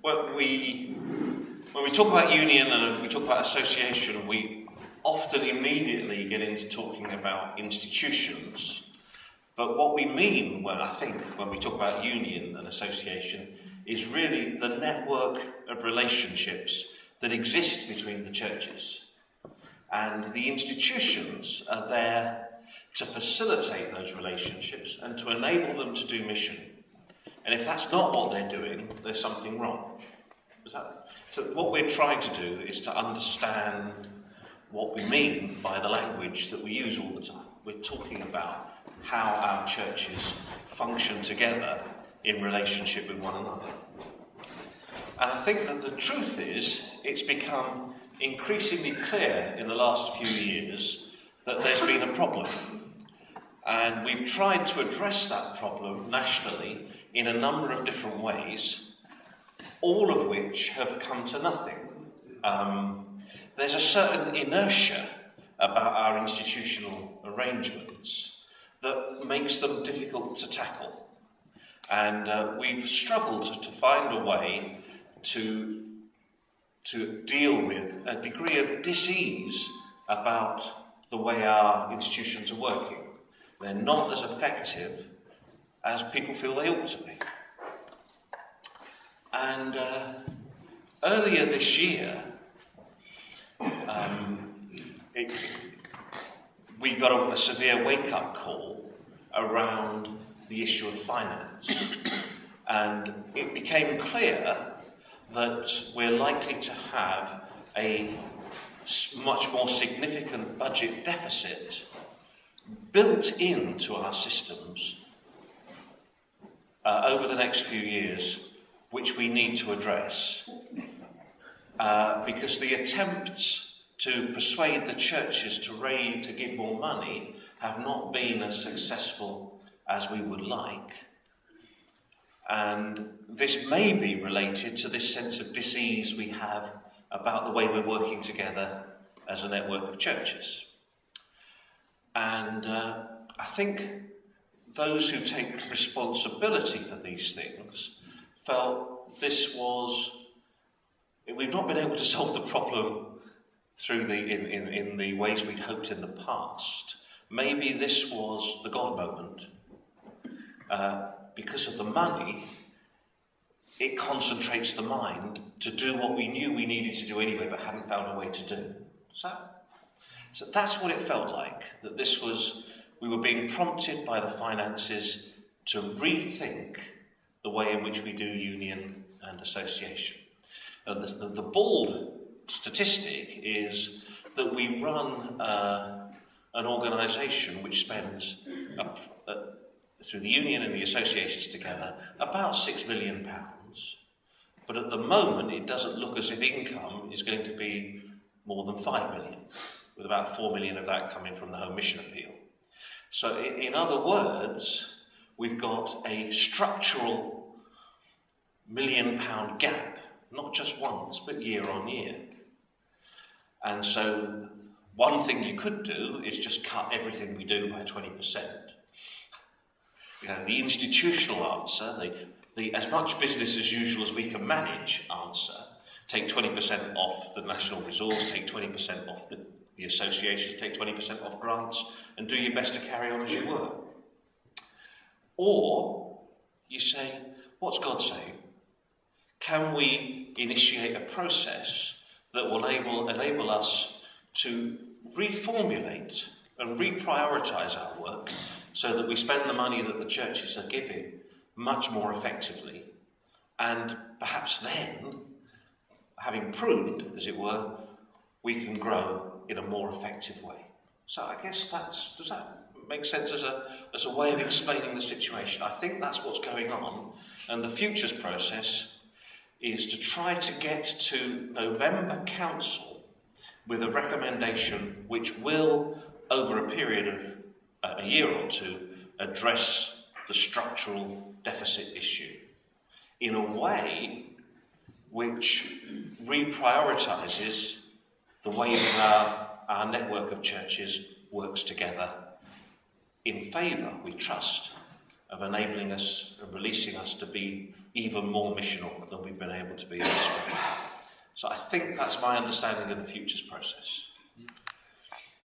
when we talk about union and we talk about association, we often immediately get into talking about institutions. But what we mean, when we talk about union and association, is really the network of relationships that exist between the churches. And the institutions are there to facilitate those relationships and to enable them to do mission. And if that's not what they're doing, there's something wrong. So what we're trying to do is to understand what we mean by the language that we use all the time. We're talking about how our churches function together in relationship with one another. And I think that the truth is, it's become increasingly clear in the last few years that there's been a problem. And we've tried to address that problem nationally in a number of different ways, all of which have come to nothing. There's a certain inertia about our institutional arrangements that makes them difficult to tackle. And we've struggled to find a way to deal with a degree of dis-ease about the way our institutions are working. They're not as effective as people feel they ought to be. And earlier this year, we got a severe wake-up call around the issue of finance. And it became clear that we're likely to have a much more significant budget deficit built into our systems over the next few years, which we need to address. Because the attempts to persuade the churches to give more money have not been as successful as we would like. And this may be related to this sense of dis-ease we have about the way we're working together as a network of churches. And I think those who take responsibility for these things felt we've not been able to solve the problem through in the ways we'd hoped in the past. Maybe this was the God moment. Because of the money, it concentrates the mind to do what we knew we needed to do anyway, but hadn't found a way to do. So that's what it felt like, that we were being prompted by the finances to rethink the way in which we do union and association. The bald statistic is that we run an organisation which spends, through the union and the associations together, about £6 million. But at the moment, it doesn't look as if income is going to be more than 5 million, with about 4 million of that coming from the Home Mission Appeal. So in other words, we've got a structural £1 million gap, not just once, but year on year. And so one thing you could do is just cut everything we do by 20%. The institutional answer, the as much business as usual as we can manage answer, take 20% off the national resource, take 20% off the associations, take 20% off grants, and do your best to carry on as you were. Or you say, what's God saying? Can we initiate a process that will enable us to reformulate and reprioritise our work so that we spend the money that the churches are giving much more effectively, and perhaps then, having pruned, as it were, we can grow in a more effective way. So I guess does that make sense as a way of explaining the situation? I think that's what's going on, and the Futures process is to try to get to November Council with a recommendation which will, over a period of a year or two, address the structural deficit issue in a way which reprioritises the way that our network of churches works together in favour, we trust, of enabling us and releasing us to be even more missional than we've been able able to be elsewhere. So I think that's my understanding of the futures process.